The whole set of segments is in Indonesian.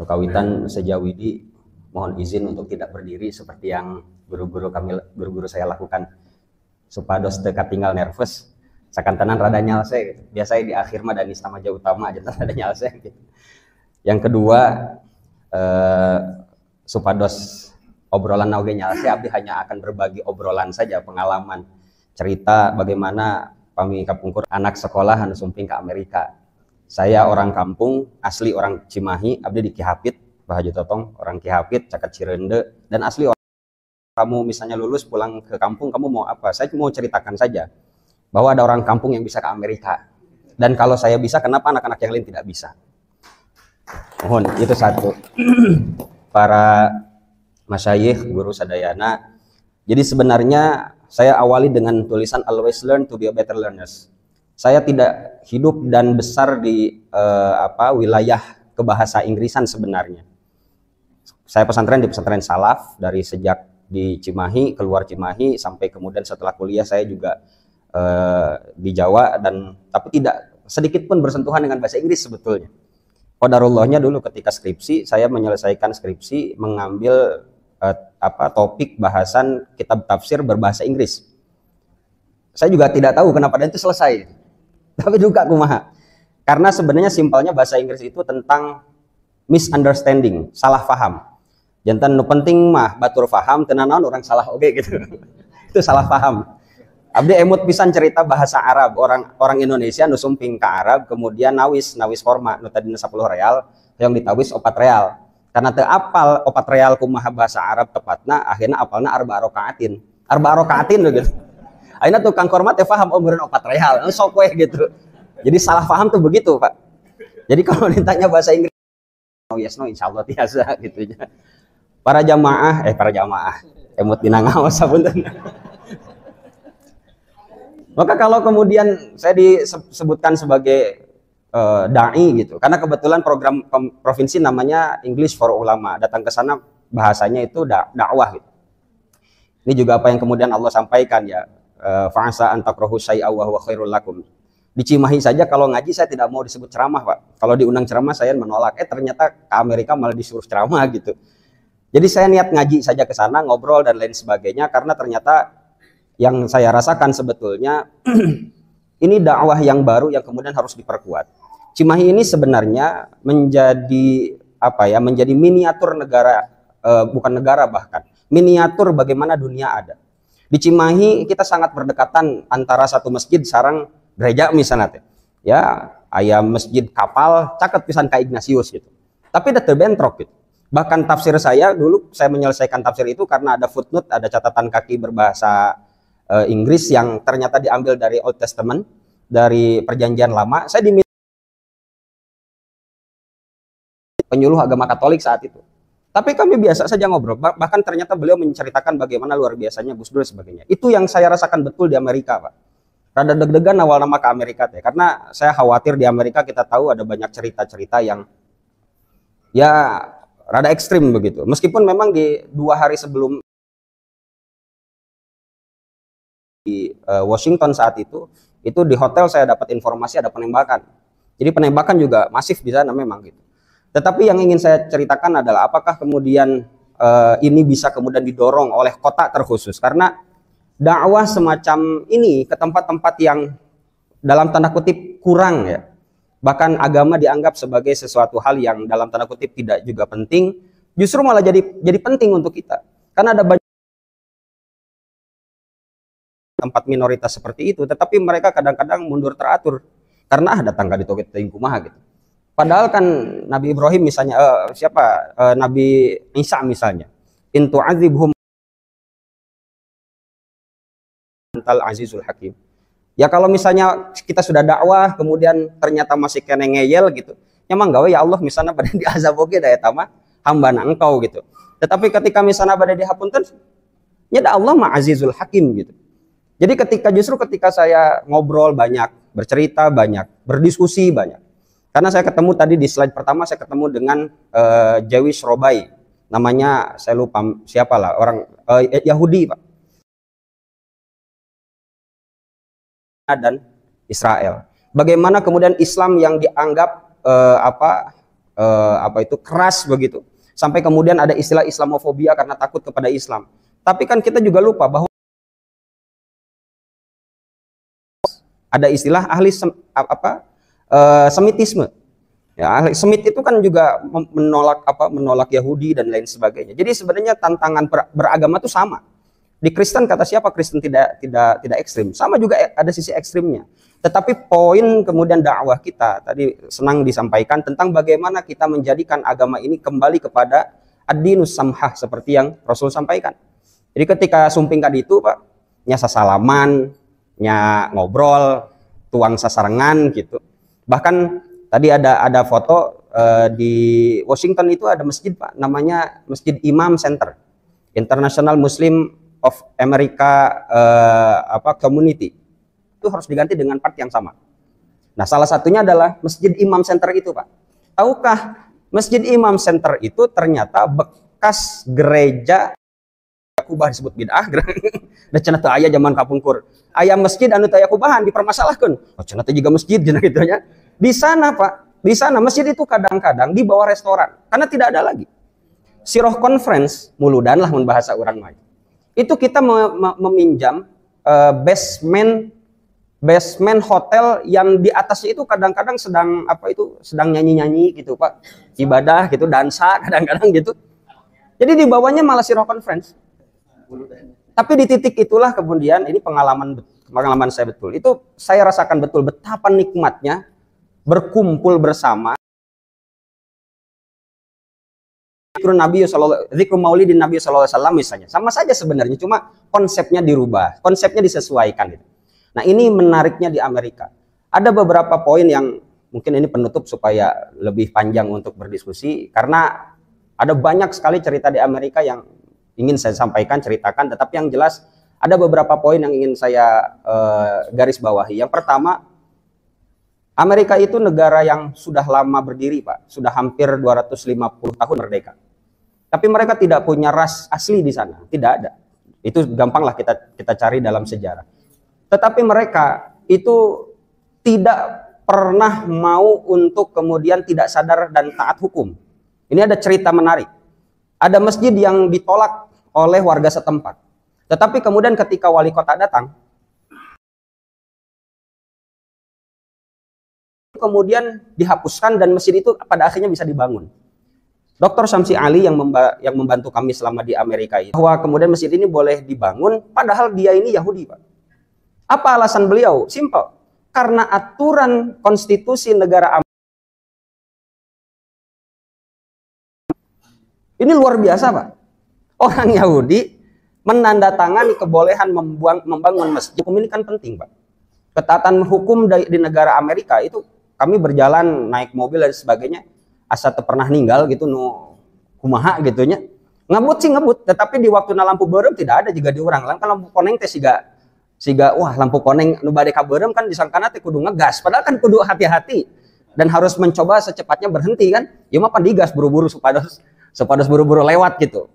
Untuk kawitan sejawidi mohon izin untuk tidak berdiri seperti yang guru-guru saya lakukan. Supados teu katinggal nervous. Sakantanan rada nyalse. Biasanya di akhir mah Dani sama Jawa Utama aja rada nyalse gitu. Yang kedua, supados obrolan oge nyalse, abdi hanya akan berbagi obrolan saja, pengalaman, cerita bagaimana pami kapungkur anak sekolah anu sumping ke Amerika. Saya orang kampung, asli orang Cimahi, abdi di Kihapit, Bahaja Totong, orang Kihapit, Caket Cirende, dan asli orang. Kamu misalnya lulus pulang ke kampung, kamu mau apa? Saya mau ceritakan saja bahwa ada orang kampung yang bisa ke Amerika. Dan kalau saya bisa, kenapa anak-anak yang lain tidak bisa? Mohon, itu satu. Para masyayikh, guru sadayana. Jadi sebenarnya saya awali dengan tulisan always learn to be a better learners. Saya tidak hidup dan besar di wilayah kebahasa Inggrisan sebenarnya. Saya pesantren di pesantren salaf dari sejak di Cimahi, keluar Cimahi sampai kemudian setelah kuliah saya juga di Jawa, dan tapi tidak sedikit pun bersentuhan dengan bahasa Inggris sebetulnya. Qadarullahnya dulu ketika skripsi, saya menyelesaikan skripsi mengambil topik bahasan kitab tafsir berbahasa Inggris. Saya juga tidak tahu kenapa dan itu selesai. Tapi juga kumaha. Karena sebenarnya simpelnya bahasa Inggris itu tentang misunderstanding, salah paham. Jantan nu penting mah batur paham, tenan orang salah oge gitu. Itu salah paham. Abdi emut pisan cerita bahasa Arab, orang Indonesia nu sumping ke Arab, kemudian nawis forma nu tadina 10 real, yang ditawis 4 real. Karena teu apal 4 real kumaha bahasa Arab tepatna, akhirnya apalna arba rokaatin gitu. Akhirnya tukang korma teh paham umuran 4 real, sok weh gitu. Jadi salah paham tuh begitu, Pak. Jadi kalau ditanya bahasa Inggris, oh yes no insyaallah biasa gitu ya. Para jamaah, emut dina ngaos sapunten. Maka kalau kemudian saya disebutkan sebagai dai gitu, karena kebetulan program provinsi namanya English for Ulama, datang ke sana bahasanya itu dakwah gitu. Ini juga apa yang kemudian Allah sampaikan ya, fa'asa an takrahu syai'a wa huwa khairul lakum. Di Cimahi saja kalau ngaji saya tidak mau disebut ceramah, Pak. Kalau diundang ceramah saya menolak. Ternyata ke Amerika malah disuruh ceramah gitu. Jadi saya niat ngaji saja ke sana, ngobrol dan lain sebagainya, karena ternyata yang saya rasakan sebetulnya ini dakwah yang baru yang kemudian harus diperkuat. Cimahi ini sebenarnya menjadi menjadi miniatur negara, bukan negara bahkan, miniatur bagaimana dunia ada. Di Cimahi kita sangat berdekatan antara satu masjid sareng gereja misalnya, ya ayam masjid kapal caket pisan ka Ignatius gitu. Tapi udah terbentrok gitu. Bahkan tafsir saya dulu, saya menyelesaikan tafsir itu karena ada footnote, ada catatan kaki berbahasa Inggris yang ternyata diambil dari Old Testament, dari Perjanjian Lama. Saya diminta penyuluh agama Katolik saat itu. Tapi kami biasa saja ngobrol. Bahkan ternyata beliau menceritakan bagaimana luar biasanya Gus Dur dan sebagainya. Itu yang saya rasakan betul di Amerika, Pak. Rada deg-degan awal nama ke Amerika teh, karena saya khawatir di Amerika kita tahu ada banyak cerita-cerita yang ya rada ekstrim begitu. Meskipun memang di 2 hari sebelum di Washington saat itu di hotel saya dapat informasi ada penembakan. Jadi penembakan juga masif di sana memang gitu. Tetapi yang ingin saya ceritakan adalah apakah kemudian ini bisa kemudian didorong oleh kota terkhusus, karena dakwah semacam ini ke tempat-tempat yang dalam tanda kutip kurang ya. Bahkan agama dianggap sebagai sesuatu hal yang dalam tanda kutip tidak juga penting, justru malah jadi penting untuk kita. Karena ada banyak tempat minoritas seperti itu, tetapi mereka kadang-kadang mundur teratur karena datang ke ditoget teuing kumaha gitu. Padahal kan Nabi Ibrahim misalnya, Nabi Isa misalnya, in tu'adzibhum antal azizul hakim. Ya kalau misalnya kita sudah dakwah kemudian ternyata masih kena ngeyel gitu, nyamang gawe ya Allah misalnya pada diazab oge da eta mah hambana engkau gitu. Tetapi ketika misalnya pada dihapunten nya da Allah mah azizul hakim gitu. Jadi justru ketika saya ngobrol banyak, bercerita banyak, berdiskusi banyak. Karena saya ketemu tadi di slide pertama saya ketemu dengan Jewish Robai. Namanya saya lupa siapa lah, orang Yahudi, Pak. Dan Israel. Bagaimana kemudian Islam yang dianggap apa itu keras begitu. Sampai kemudian ada istilah Islamofobia karena takut kepada Islam. Tapi kan kita juga lupa bahwa ada istilah ahli Semitisme. Ya, ahli Semit itu kan juga menolak Yahudi dan lain sebagainya. Jadi sebenarnya tantangan beragama itu sama. Di Kristen kata siapa Kristen tidak ekstrim. Sama juga ada sisi ekstrimnya. Tetapi poin kemudian dakwah kita tadi senang disampaikan tentang bagaimana kita menjadikan agama ini kembali kepada ad-dinus samhah seperti yang Rasul sampaikan. Jadi ketika sumping tadi itu Pak, nya sasalaman, nya ngobrol, tuang sasarengan gitu. Bahkan tadi ada foto di Washington itu ada masjid Pak, namanya Masjid Imam Center, International Muslim of America Community. Itu harus diganti dengan part yang sama. Nah, salah satunya adalah Masjid Imam Center itu Pak. Tahukah Masjid Imam Center itu ternyata bekas gereja kubah disebut bid'ah. Da cenah teu aya zaman kapungkur. Aya masjid anu teu aya kubahan dipermasalahkeun. Oh cenah teh juga masjid cenah kitu nya. Di sana Pak, di sana masjid itu kadang-kadang di bawah restoran karena tidak ada lagi. Siroh conference muludan lah mun bahasa urang mah. Itu kita meminjam basement hotel yang di atasnya itu kadang-kadang sedang sedang nyanyi-nyanyi gitu Pak, ibadah gitu, dansa kadang-kadang gitu. Jadi di bawahnya malah siroh conference. Tapi di titik itulah kemudian ini pengalaman saya betul. Itu saya rasakan betul betapa nikmatnya berkumpul bersama. Zikru maulidin Nabi sallallahu alaihi wasallam misalnya. Sama saja sebenarnya, cuma konsepnya dirubah, konsepnya disesuaikan gitu. Nah, ini menariknya di Amerika. Ada beberapa poin yang mungkin ini penutup supaya lebih panjang untuk berdiskusi, karena ada banyak sekali cerita di Amerika yang ingin saya sampaikan, ceritakan, tetapi yang jelas ada beberapa poin yang ingin saya garis bawahi. Yang pertama, Amerika itu negara yang sudah lama berdiri Pak, sudah hampir 250 tahun merdeka. Tapi mereka tidak punya ras asli di sana, tidak ada. Itu gampanglah kita cari dalam sejarah. Tetapi mereka itu tidak pernah mau untuk kemudian tidak sadar dan taat hukum. Ini ada cerita menarik. Ada masjid yang ditolak oleh warga setempat. Tetapi kemudian ketika wali kota datang, kemudian dihapuskan dan masjid itu pada akhirnya bisa dibangun. Dr. Syamsi Ali yang membantu kami selama di Amerika itu, bahwa kemudian masjid ini boleh dibangun padahal dia ini Yahudi Pak. Apa alasan beliau? Simpel. Karena aturan konstitusi negara Amerika ini luar biasa Pak. Orang Yahudi menandatangani kebolehan membangun masjid. Hukum ini kan penting Pak. Ketaatan hukum di negara Amerika itu, kami berjalan naik mobil dan sebagainya, asa pernah ninggal gitu kumaha gitunya. Ngebut sih ngebut, tetapi di waktu lampu beureum tidak ada juga di urang. Kan lampu koneng teh siga wah lampu koneng nu bade ka beureum kan disangkana teh kudu ngegas, padahal kan kudu hati-hati dan harus mencoba secepatnya berhenti kan. Ya mah pan digas buru-buru supados buru-buru lewat gitu.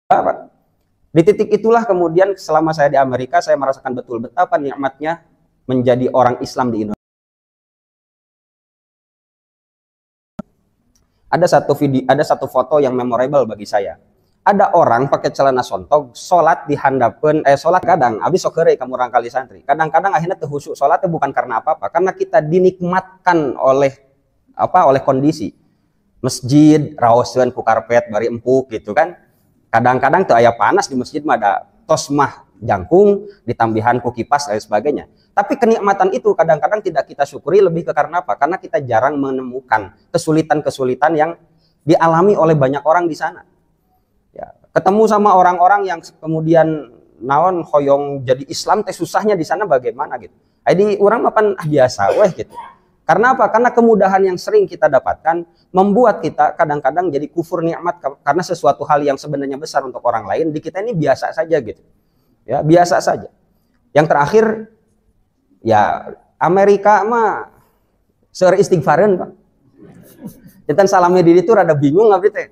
Pak, di titik itulah kemudian selama saya di Amerika saya merasakan betul betapa nikmatnya menjadi orang Islam di Indonesia. Ada satu foto yang memorable bagi saya. Ada orang pakai celana sontog, sholat di handapun, sholat kadang, abis sokere kamu orang kali santri. Kadang-kadang akhirnya terhusuk sholatnya bukan karena apa-apa, karena kita dinikmatkan oleh kondisi. Masjid, raoskeun ku karpet bari empuk gitu kan. Kadang-kadang tuh aya panas di masjid mah ada tosmah jangkung, ditambihan ku kipas dan sebagainya. Tapi kenikmatan itu kadang-kadang tidak kita syukuri lebih ke karena apa? Karena kita jarang menemukan kesulitan-kesulitan yang dialami oleh banyak orang di sana. Ya, ketemu sama orang-orang yang kemudian naon hoyong jadi Islam teh susahnya di sana bagaimana gitu. Jadi orang mapan biasa weh gitu. Karena apa? Karena kemudahan yang sering kita dapatkan membuat kita kadang-kadang jadi kufur nikmat karena sesuatu hal yang sebenarnya besar untuk orang lain di kita ini biasa saja gitu. Ya, biasa saja. Yang terakhir ya Amerika mah seur istighfareun Pak. Jantan salami diri itu rada bingung abdi teh.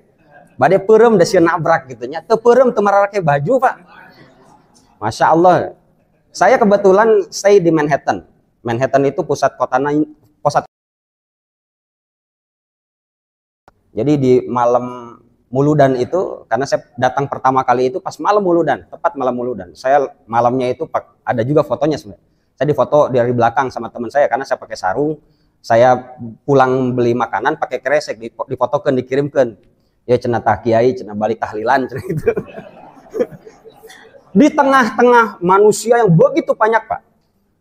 Bade peureum da sieun nabrak gitu nya. Teu peureum teu mararake baju Pak. Masya Allah. Saya kebetulan stay di Manhattan. Manhattan itu pusat Jadi di malam Muludan itu, karena saya datang pertama kali itu pas malam Muludan, tepat malam Muludan. Saya malamnya itu ada juga fotonya sebenarnya. Saya difoto dari belakang sama teman saya karena saya pakai sarung. Saya pulang beli makanan pakai kresek, difotokan, dikirimkan. Ya cenah tah kiai, cenah balik tahlilan cenah gitu. Di tengah-tengah manusia yang begitu banyak, Pak.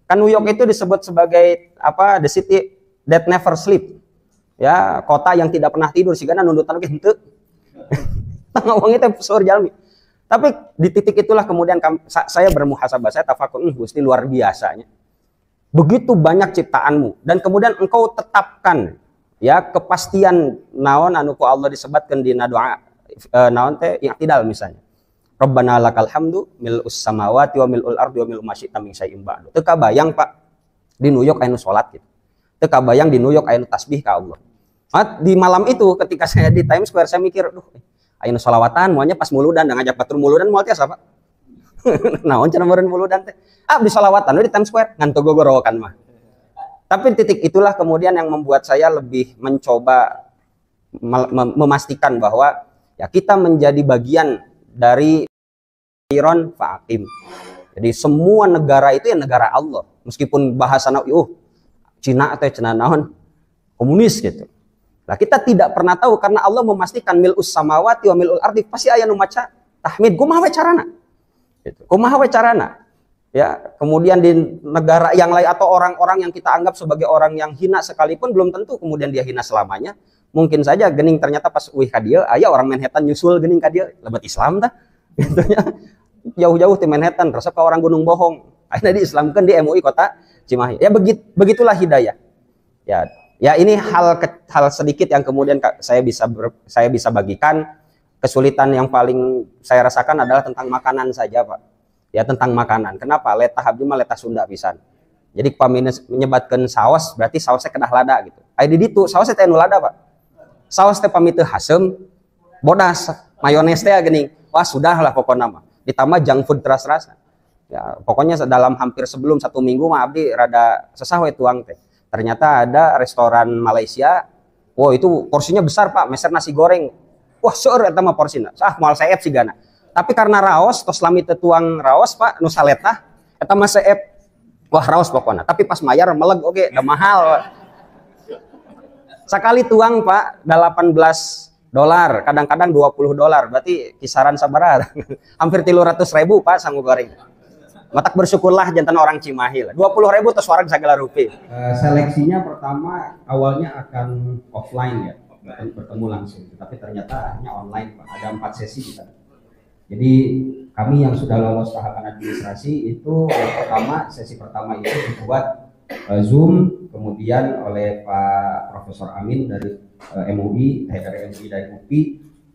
Kan New York itu disebut sebagai apa? The city that never sleep. Ya, kota yang tidak pernah tidur sih karena nundutan ge henteu. Tengah wong itu seur jalmi. Tapi di titik itulah kemudian saya bermuhasabah, saya tafakur, Gusti luar biasanya. Begitu banyak ciptaanmu dan kemudian engkau tetapkan ya kepastian naon anu ku Allah disebutkan di doa naon teh i'tidal misalnya. Rabbana lakal hamdu mil'us samawati wa mil'ul ardi wa mil'u ma syi'ta min syai'in ba'du. Teu kabayang Pak di New York anu salat gitu. Teu kabayang di New York anu tasbih ka Allah. Di malam itu ketika saya di Times Square saya mikir, duh, anu sholawatan moalnya pas Muludan, da ngajak batur Muludan moal teh apa? Naon cenah meureun Muludan teh? Di sholawatan di Times Square ngan gogorokan mah. Tapi titik itulah kemudian yang membuat saya lebih mencoba memastikan bahwa ya kita menjadi bagian dari Iron Fa'akim. Jadi semua negara itu ya negara Allah. Meskipun bahasana Cina atau Cina naon komunis gitu. Nah, kita tidak pernah tahu karena Allah memastikan mil'us samawati wa mil'ul ardi pasti aya nu maca tahmid kumaha we carana. Gitu. Kumaha we carana? Ya, kemudian di negara yang lain atau orang-orang yang kita anggap sebagai orang yang hina sekalipun belum tentu kemudian dia hina selamanya. Mungkin saja gening ternyata pas uih ka dieu aya orang Manhattan nyusul gening ka dieu lebat Islam tah. Gitu ya. Jauh-jauh di Manhattan resep ka orang Gunung Bohong. Akhirnya diislamkeun di MUI kota Cimahi. Ya begitulah hidayah. Ya ini hal sedikit yang kemudian saya bisa bagikan. Kesulitan yang paling saya rasakan adalah tentang makanan saja, Pak. Ya tentang makanan. Kenapa? Letah abdi mah letah Sunda pisan. Jadi pamina menyebatkan saos berarti saosnya kedah lada gitu. Aya di ditu saosnya teh anu lada, Pak. Saos teh pami teu hasem, bodas, mayones teh geuning. Wah, sudahlah pokoknya mah. Ditambah junk food teras-terasan. Ya, pokoknya dalam hampir sebelum 1 minggu mah abdi rada sesah we tuang teh. Ternyata ada restoran Malaysia, wow itu porsinya besar Pak, meser nasi goreng. Wah seueur eta mah porsina. Moal saep sigana. Tapi karena raos, tos lami teu tuang raos Pak, nu saletah, eta mah saep. Wah raos pokoknya. Tapi pas mayar meleg oge, da mahal. Sakali tuang Pak, $18, kadang-kadang $20. Berarti kisaran sabaraha? Hampir 300.000 Pak sanggup goreng. Matak bersyukurlah jantan orang Cimahi lah. 20.000 terus warga segala rupiah. Seleksinya pertama awalnya akan offline ya, bertemu langsung. Tapi ternyata hanya online Pak. Ada 4 sesi kita. Jadi kami yang sudah lolos tahapan administrasi itu sesi pertama itu dibuat Zoom, kemudian oleh Pak Profesor Amin dari MUI, dari UPI,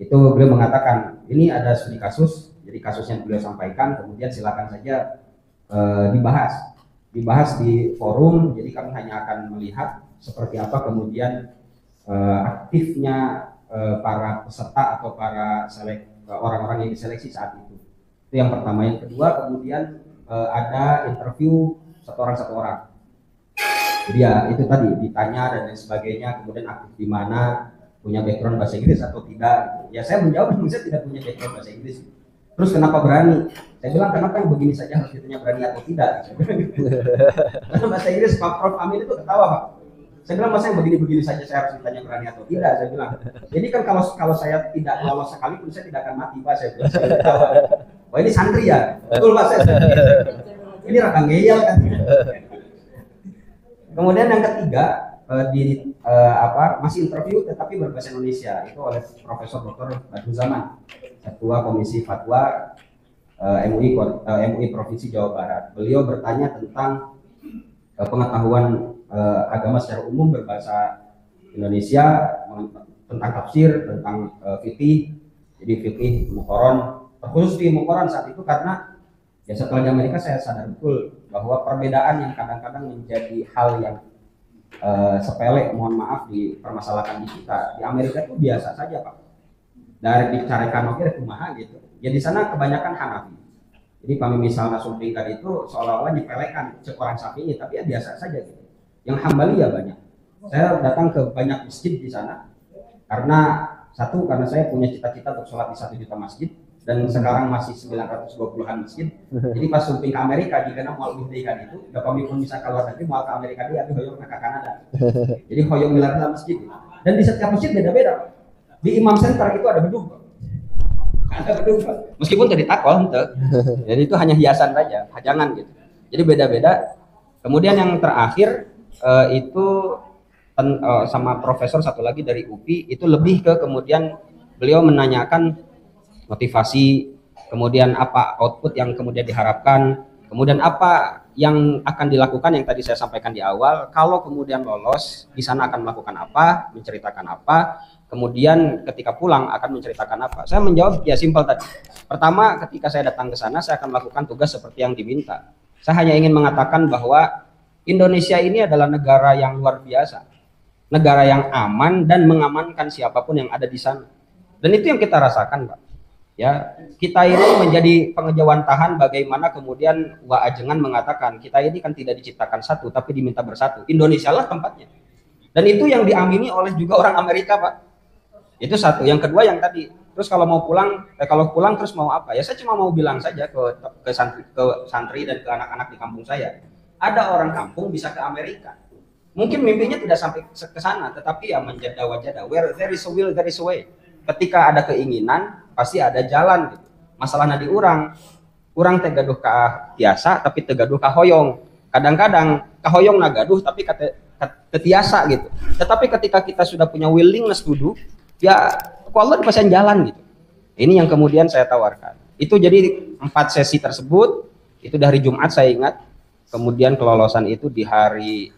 itu beliau mengatakan ini ada studi kasus, jadi kasusnya beliau sampaikan, kemudian silakan saja dibahas di forum. Jadi kami hanya akan melihat seperti apa kemudian aktifnya para peserta atau para orang-orang yang diseleksi saat itu. Itu yang pertama. Yang kedua kemudian ada interview satu orang. Jadi ya itu tadi ditanya dan lain sebagainya, kemudian aktif di mana, punya background bahasa Inggris atau tidak. Ya saya menjawab saya tidak punya background bahasa Inggris. Terus kenapa berani? Saya bilang kenapa yang begini saja harus ditanya berani atau tidak? Karena bahasa Inggris Pak Prof Amin itu ketawa Pak. Saya bilang masa yang begini-begini saja saya harus ditanya berani atau tidak? Saya bilang. Jadi kan kalau saya tidak lolos sekalipun saya tidak akan mati Pak. Saya bilang. Saya ketawa. Wah ini santri ya? Betul Pak saya. Ini rakang ngeyel kan? Kemudian yang ketiga masih interview tetapi berbahasa Indonesia itu oleh Profesor Dr. Badruzaman, Ketua Komisi Fatwa MUI Provinsi Jawa Barat. Beliau bertanya tentang pengetahuan agama secara umum berbahasa Indonesia, tentang tafsir, tentang fikih. Jadi fikih Muqarron, terkhusus di Muqarron saat itu karena ya setelah di Amerika saya sadar betul bahwa perbedaan yang kadang-kadang menjadi hal yang sepele, mohon maaf, dipermasalahkan di kita. Di Amerika itu biasa saja Pak. Dari dicarikan oke kumaha gitu. Ya di sana kebanyakan Hanafi. Jadi kami misalnya sumpingkan itu seolah-olah dipelekan cek orang Syafi'i, tapi ya biasa saja gitu. Yang Hambali ya banyak. Saya datang ke banyak masjid di sana. Karena satu, karena saya punya cita-cita untuk sholat di 1 juta masjid, dan sekarang masih 920-an masjid. Jadi pas sumping ke Amerika, jika mau lebih itu, udah kami pun bisa keluar negeri, mau ke Amerika dia, tapi hoyong ke Kanada. Jadi hoyong milarnya masjid. Dan di setiap masjid beda-beda. Di Imam Center itu ada bedug. Ada bedug, meskipun tadi takol, jadi itu hanya hiasan saja, hajangan gitu. Jadi beda-beda. Kemudian yang terakhir itu sama profesor satu lagi dari UPI, itu lebih ke kemudian beliau menanyakan motivasi, kemudian apa output yang kemudian diharapkan, kemudian apa yang akan dilakukan yang tadi saya sampaikan di awal, kalau kemudian lolos di sana akan melakukan apa, menceritakan apa, kemudian ketika pulang akan menceritakan apa. Saya menjawab ya simpel tadi. Pertama, ketika saya datang ke sana saya akan melakukan tugas seperti yang diminta. Saya hanya ingin mengatakan bahwa Indonesia ini adalah negara yang luar biasa, negara yang aman dan mengamankan siapapun yang ada di sana. Dan itu yang kita rasakan, Pak. Ya, kita ini menjadi pengejawantahan bagaimana kemudian Wa Ajengan mengatakan kita ini kan tidak diciptakan satu tapi diminta bersatu. Indonesia lah tempatnya. Dan itu yang diamini oleh juga orang Amerika, Pak. Itu satu. Yang kedua yang tadi, terus kalau mau pulang, kalau pulang terus mau apa? Ya saya cuma mau bilang saja ke santri dan ke anak-anak di kampung saya. Ada orang kampung bisa ke Amerika. Mungkin mimpinya tidak sampai ke sana, tetapi ya menjadi wajada. Where there is a will, there is a way. Ketika ada keinginan, pasti ada jalan gitu. Masalahnya di orang teh gaduh ka tiasa tapi teu gaduh ka hoyong. Kadang-kadang ka hoyong na gaduh tapi ketiasa gitu. Tetapi ketika kita sudah punya willingness to do, ya Allah pasti jalan gitu. Ini yang kemudian saya tawarkan. Itu jadi 4 sesi tersebut, itu dari Jumat saya ingat. Kemudian kelolosan itu di hari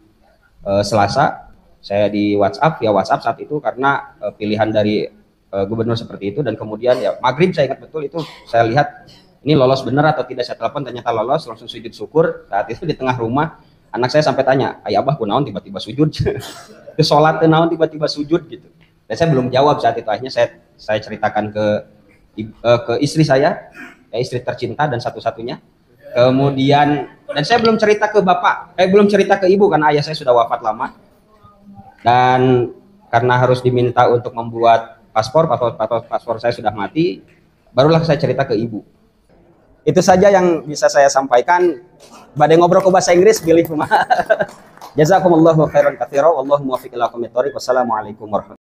Selasa. Saya di WhatsApp, via WhatsApp saat itu karena pilihan dari gubernur seperti itu, dan kemudian ya maghrib saya ingat betul itu saya lihat ini lolos benar atau tidak, saya telepon ternyata lolos, langsung sujud syukur. Saat itu di tengah rumah anak saya sampai tanya, ayah abah kunaon tiba-tiba sujud ke sholat naon tiba-tiba sujud gitu, dan saya belum jawab saat itu. Akhirnya saya ceritakan ke istri saya, ya istri tercinta dan satu-satunya. Kemudian dan saya belum cerita ke bapak, belum cerita ke ibu karena ayah saya sudah wafat lama, dan karena harus diminta untuk membuat paspor saya sudah mati, barulah saya cerita ke ibu. Itu saja yang bisa saya sampaikan. Badai ngobrol ke bahasa Inggris pilih rumah. Jazakumullahu khairan katsira wallahu muwaffiq ila aqwamit thoriq. Wassalamualaikum warahmatullahi wabarakatuh.